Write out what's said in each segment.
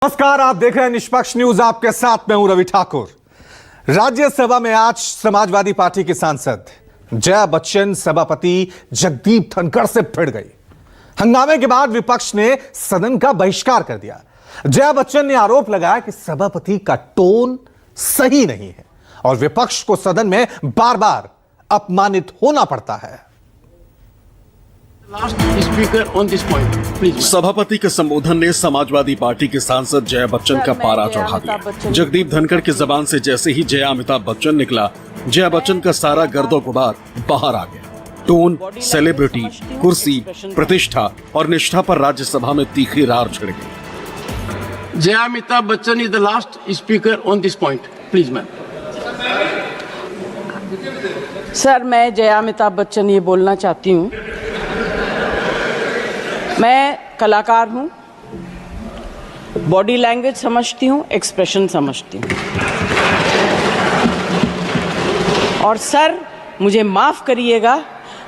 नमस्कार, आप देख रहे हैं निष्पक्ष न्यूज। आपके साथ मैं हूं रवि ठाकुर। राज्यसभा में आज समाजवादी पार्टी की सांसद जया बच्चन सभापति जगदीप धनखड़ से भिड़ गई। हंगामे के बाद विपक्ष ने सदन का बहिष्कार कर दिया। जया बच्चन ने आरोप लगाया कि सभापति का टोन सही नहीं है और विपक्ष को सदन में बार बार अपमानित होना पड़ता है। सभापति के संबोधन ने समाजवादी पार्टी के सांसद जया बच्चन का पारा चढ़ा दिया। जगदीप धनखड़ की जबान से जैसे ही जया अमिताभ बच्चन निकला, जया बच्चन का सारा गर्दो गुबार बाहर आ गया। टोन, सेलिब्रिटी, कुर्सी, प्रतिष्ठा और निष्ठा पर राज्यसभा में तीखी रार छिड़ गई। Jaya Amitabh Bachchan is the last speaker on this point, please ma'am. Sir, मैं जया अमिताभ बच्चन ये बोलना चाहती हूँ, मैं कलाकार हूँ, बॉडी लैंग्वेज समझती हूँ, एक्सप्रेशन समझती हूँ। और सर, मुझे माफ करिएगा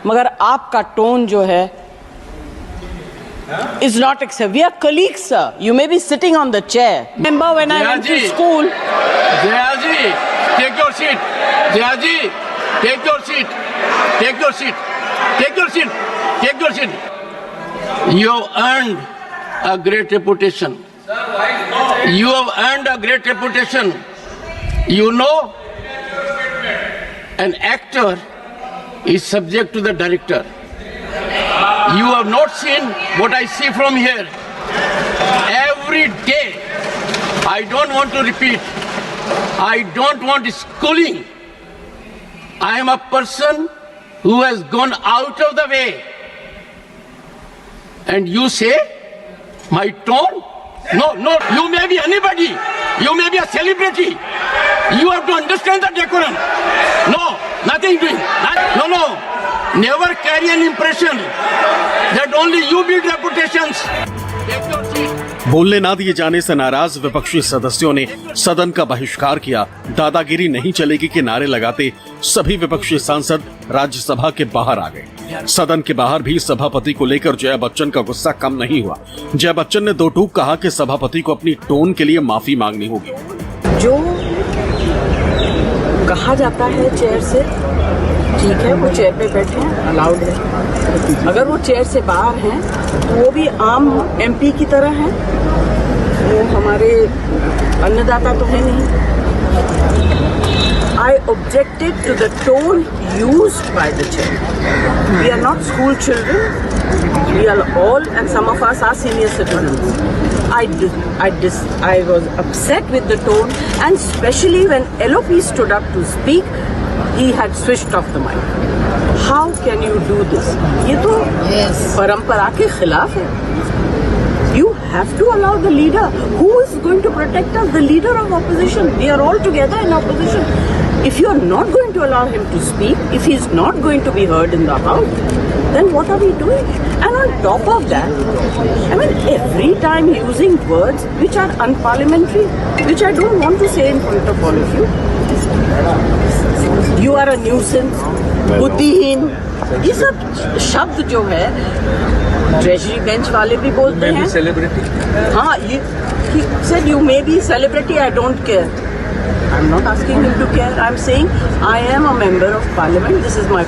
मगर आपका टोन जो है is not acceptable. We are colleagues, sir. You may be sitting on the chair. Remember when I went to school? Jaya ji, take your seat. Jaya ji, take your seat. Take your seat. Take your seat. Take your seat. You have earned a great reputation. You have earned a great reputation. You know, an actor is subject to the director. You have not seen what I see from here. Every day, I don't want to repeat. I don't want schooling. I am a person who has gone out of the way. And you say, my tone? No, no, you may be anybody. You may be a celebrity. You have to understand the decorum. No, nothing doing. No, no. Never carry an impression that only you build reputations. Take your seat. बोलने ना दिए जाने से नाराज विपक्षी सदस्यों ने सदन का बहिष्कार किया। दादागिरी नहीं चलेगी के नारे लगाते सभी विपक्षी सांसद राज्यसभा के बाहर आ गए। सदन के बाहर भी सभापति को लेकर जया बच्चन का गुस्सा कम नहीं हुआ। जया बच्चन ने दो टूक कहा कि सभापति को अपनी टोन के लिए माफी मांगनी होगी। जो कहा जाता है चेयर से, ठीक है, वो चेयर पे बैठे हैं, अलाउड है। अगर वो चेयर से बाहर हैं तो वो भी आम एमपी की तरह हैं, वो हमारे अन्नदाता तो है नहीं। I objected to the tone used by the chair. We are not school children. We are all, and some of us are senior citizens. I was upset with the tone, and especially when LOP stood up to speak, he had switched off the mic. How can you do this? ये तो परंपरा के खिलाफ है. You have to allow the leader. Who is going to protect us? The leader of opposition. We are all together in opposition. If you are not going to allow him to speak, if he is not going to be heard in the house, then what are we doing? And on top of that, I mean, every time using words which are unparliamentary, which I don't want to say in front of all of you. You are a nuisance, बुद्धिहीन, ये सब शब्द जो है treasury bench वाले भी बोलते हैं। हाँ, he said you may be celebrity, I don't care. I'm not asking him to care. I'm saying I am a member of parliament. This is my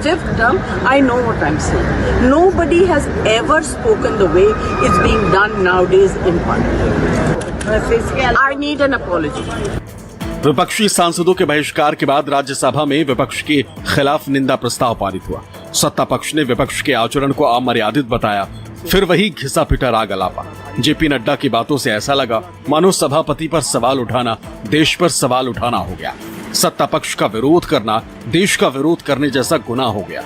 fifth term. I know what I'm saying. Nobody has ever spoken the way it's being done nowadays in parliament. I need an apology. विपक्षी सांसदों के बहिष्कार के बाद राज्यसभा में विपक्ष के खिलाफ निंदा प्रस्ताव पारित हुआ। सत्ता पक्ष ने विपक्ष के आचरण को अमर्यादित बताया। फिर वही घिसा पिटा राग अलापा। जेपी नड्डा की बातों से ऐसा लगा मानो सभापति पर सवाल उठाना देश पर सवाल उठाना हो गया। सत्ता पक्ष का विरोध करना देश का विरोध करने जैसा गुनाह हो गया।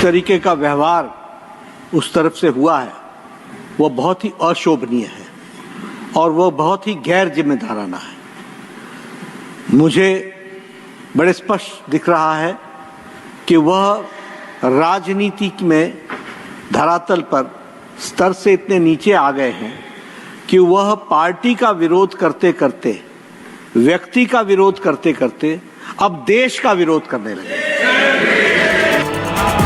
तरीके का व्यवहार उस तरफ से हुआ है वो बहुत ही अशोभनीय है और वो बहुत ही गैर जिम्मेदाराना है। मुझे बड़े स्पष्ट दिख रहा है कि वह राजनीति में धरातल पर स्तर से इतने नीचे आ गए हैं कि वह पार्टी का विरोध करते करते, व्यक्ति का विरोध करते करते अब देश का विरोध करने लगे।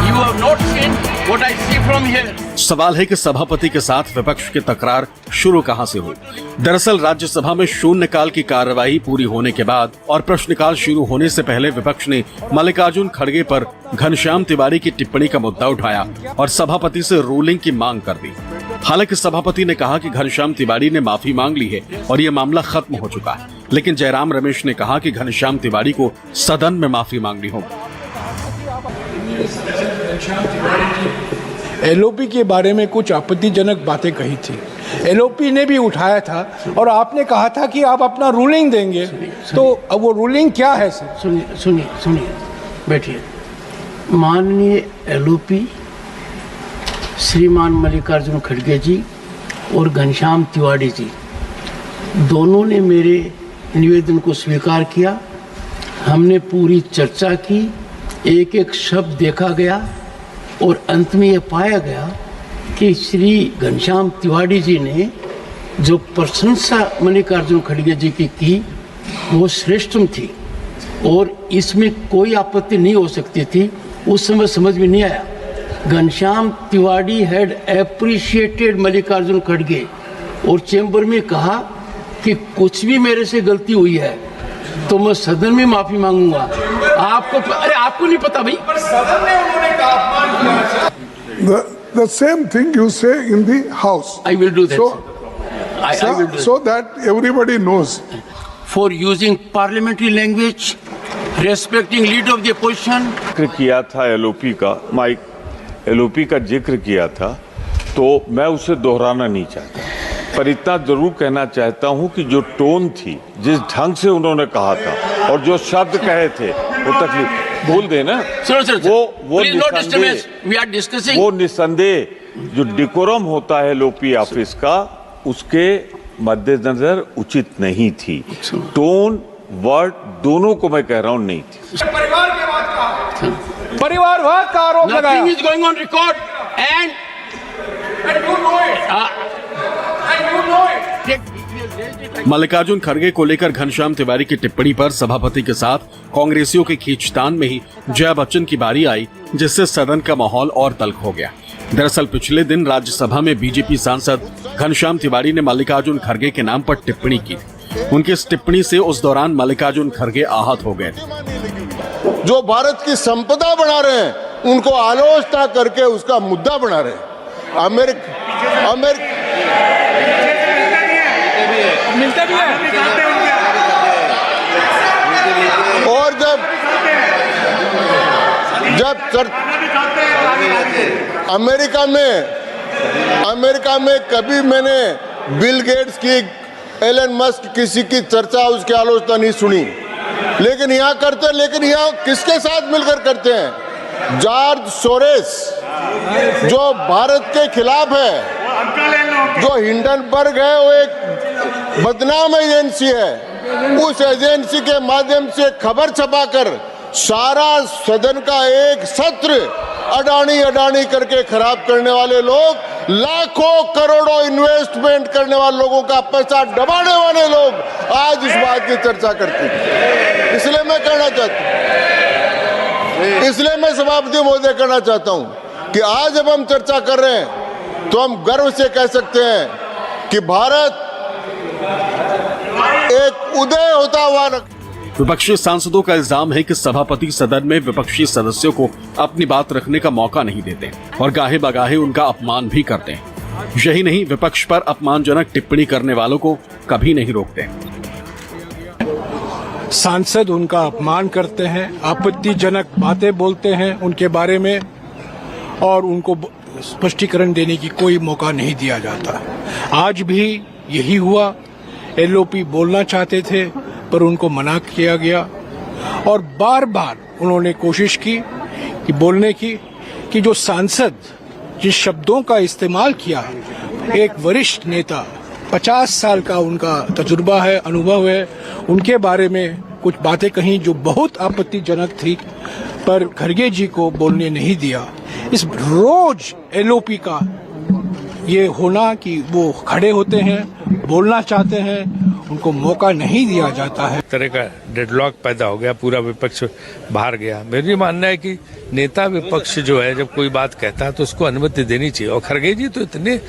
You have not seen what I see from here. सवाल है कि सभापति के साथ विपक्ष की तकरार शुरू कहां से हुई। दरअसल राज्यसभा में शून्यकाल की कार्यवाही पूरी होने के बाद और प्रश्नकाल शुरू होने से पहले विपक्ष ने मल्लिकार्जुन खड़गे पर घनश्याम तिवारी की टिप्पणी का मुद्दा उठाया और सभापति से रूलिंग की मांग कर दी। हालांकि सभापति ने कहा कि घनश्याम तिवारी ने माफी मांग ली है और ये मामला खत्म हो चुका है, लेकिन जयराम रमेश ने कहा कि घनश्याम तिवारी को सदन में माफी मांगनी होगी। एलओपी के बारे में कुछ आपत्तिजनक बातें कही थी, एलओपी ने भी उठाया था और आपने कहा था कि आप अपना रूलिंग देंगे। तो अब वो रूलिंग क्या है सर? सुनिए बैठिए। माननीय एलओपी श्रीमान मल्लिकार्जुन खड़गे जी और घनश्याम तिवारी जी दोनों ने मेरे निवेदन को स्वीकार किया। हमने पूरी चर्चा की, एक एक शब्द देखा गया और अंत में यह पाया गया कि श्री घनश्याम तिवारी जी ने जो प्रशंसा मल्लिकार्जुन खड़गे जी की वो श्रेष्ठम थी और इसमें कोई आपत्ति नहीं हो सकती थी। उस समय समझ में नहीं आया। घनश्याम तिवारी हैड एप्रिशिएटेड मल्लिकार्जुन खड़गे और चैम्बर में कहा कि कुछ भी मेरे से गलती हुई है तो मैं सदन में माफी मांगूंगा। आपको नहीं पता भाई? The same thing you say in the house. I will do that. So, I will do so that everybody knows. For using parliamentary language, respecting leader of the opposition. जिक्र किया था एलओपी का, माइक एलओपी का जिक्र किया था, तो मैं उसे दोहराना नहीं चाहता, पर इतना जरूर कहना चाहता हूं कि जो टोन थी, जिस ढंग से उन्होंने कहा था और जो शब्द कहे थे वो तकलीफ बोल देना वो निसंदेह जो डिकोरम होता है एलओपी ऑफिस का, उसके मद्देनजर उचित नहीं थी। टोन वर्ड दोनों को मैं कह रहा हूं नहीं थी। परिवारवाद का आरोप लगाया। Nothing is going on record and you know it. Mallikarjun खड़गे को लेकर घनश्याम तिवारी की टिप्पणी पर सभापति के साथ कांग्रेसियों के खींचतान में ही जया बच्चन की बारी आई, जिससे सदन का माहौल और तल्ख हो गया। दरअसल पिछले दिन राज्यसभा में बीजेपी सांसद घनश्याम तिवारी ने मल्लिकार्जुन खड़गे के नाम पर टिप्पणी की। उनकी इस टिप्पणी से उस दौरान मल्लिकार्जुन खड़गे आहत हो गए थे। जो भारत की संपदा बना रहे हैं उनको आलोचना करके उसका मुद्दा बना रहे हैं। और जब अमेरिका में कभी मैंने बिल गेट्स की, एलन मस्क किसी की चर्चा, उसकी आलोचना नहीं सुनी, लेकिन यहाँ करते हैं। लेकिन यहाँ किसके साथ मिलकर करते हैं? जॉर्ज सोरेस जो भारत के खिलाफ है, जो हिंडनबर्ग है, वो एक बदनाम एजेंसी है। उस एजेंसी के माध्यम से खबर छपाकर सारा सदन का एक सत्र अडानी करके खराब करने वाले लोग, लाखों करोड़ों इन्वेस्टमेंट करने वाले लोगों का पैसा दबाने वाले लोग आज इस बात की चर्चा करते हैं। इसलिए मैं कहना चाहता हूं, इसलिए मैं सभापति महोदय कहना चाहता हूं कि आज जब हम चर्चा कर रहे हैं तो हम गर्व से कह सकते हैं कि भारत एक उदय होता हुआ। विपक्षी सांसदों का इल्जाम है कि सभापति सदन में विपक्षी सदस्यों को अपनी बात रखने का मौका नहीं देते और गाहे बगाहे उनका अपमान भी करते हैं। यही नहीं, विपक्ष पर अपमानजनक टिप्पणी करने वालों को कभी नहीं रोकते। सांसद उनका अपमान करते हैं, आपत्तिजनक बातें बोलते हैं उनके बारे में और उनको स्पष्टीकरण देने की कोई मौका नहीं दिया जाता। आज भी यही हुआ। एलओपी बोलना चाहते थे पर उनको मना किया गया और बार बार उन्होंने कोशिश की कि बोलने की कि जो सांसद जिस शब्दों का इस्तेमाल किया, एक वरिष्ठ नेता, 50 साल का उनका तजुर्बा है, अनुभव है, उनके बारे में कुछ बातें कहीं जो बहुत आपत्तिजनक थी, पर खड़गे जी को बोलने नहीं दिया। इस रोज एलओपी का ये होना कि वो खड़े होते हैं, बोलना चाहते हैं उनको मौका नहीं दिया जाता है। तरह का डेडलॉक पैदा हो गया, पूरा विपक्ष बाहर गया। मेरी मानना है कि नेता विपक्ष जो है जब कोई बात कहता है तो उसको अनुमति देनी चाहिए। और खरगे जी तो इतने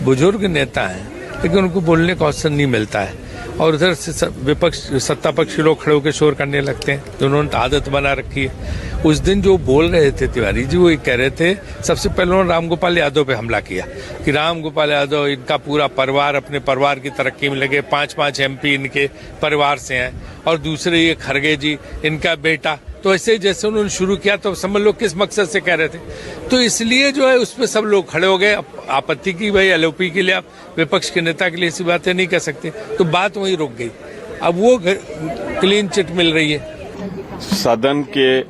बुजुर्ग नेता हैं लेकिन उनको बोलने का अवसर नहीं मिलता है, और उधर से विपक्ष सत्ता पक्ष लोग खड़े होकर शोर करने लगते हैं, तो उन्होंने आदत बना रखी है। उस दिन जो बोल रहे थे तिवारी जी, वो ये कह रहे थे, सबसे पहले उन्होंने रामगोपाल यादव पे हमला किया कि रामगोपाल यादव इनका पूरा परिवार अपने परिवार की तरक्की में लगे, 5-5 MP इनके परिवार से हैं, और दूसरे ये खरगे जी इनका बेटा। तो ऐसे जैसे उन्होंने शुरू किया तो समझ लो किस मकसद से कह रहे थे, तो इसलिए जो है उस पर सब लोग खड़े हो गए। आपत्ति की भाई LOP के लिए आप विपक्ष के नेता के लिए ऐसी बातें नहीं कह सकते, तो बात वहीं रुक गई। अब वो क्लीन चिट मिल रही है। सदन के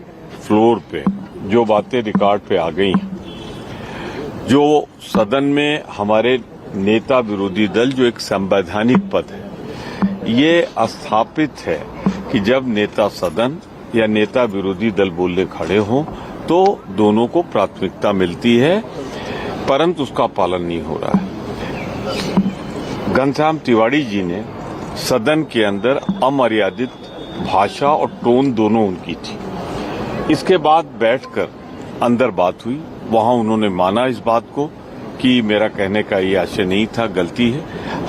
फ्लोर पे जो बातें रिकॉर्ड पे आ गई हैं, जो सदन में हमारे नेता विरोधी दल जो एक संवैधानिक पद है, ये स्थापित है कि जब नेता सदन या नेता विरोधी दल बोलने खड़े हों तो दोनों को प्राथमिकता मिलती है, परंतु उसका पालन नहीं हो रहा है। घनश्याम तिवारी जी ने सदन के अंदर अमर्यादित भाषा और टोन दोनों उनकी थी। इसके बाद बैठकर अंदर बात हुई, वहां उन्होंने माना इस बात को कि मेरा कहने का ये आशय नहीं था, गलती है।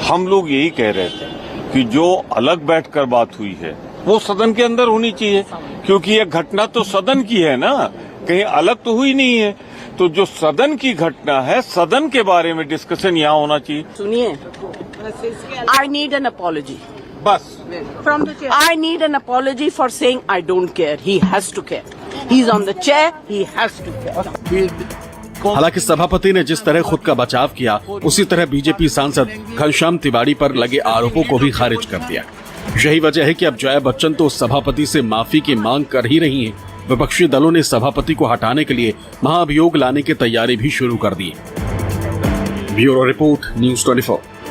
हम लोग यही कह रहे थे कि जो अलग बैठकर बात हुई है वो सदन के अंदर होनी चाहिए, क्योंकि ये घटना तो सदन की है ना, कहीं अलग तो हुई नहीं है। तो जो सदन की घटना है, सदन के बारे में डिस्कशन यहाँ होना चाहिए। सुनिए, I need an apology. बस From the chair. I need an apology for saying I don't care. He has to care. He's on the chair. He has to care. हालांकि सभापति ने जिस तरह खुद का बचाव किया, उसी तरह बीजेपी सांसद घनश्याम तिवारी पर लगे आरोपों को भी खारिज कर दिया। यही वजह है कि अब जया बच्चन तो सभापति से माफी की मांग कर ही रही हैं। विपक्षी दलों ने सभापति को हटाने के लिए महाभियोग लाने की तैयारी भी शुरू कर दी। Bureau report, News 24।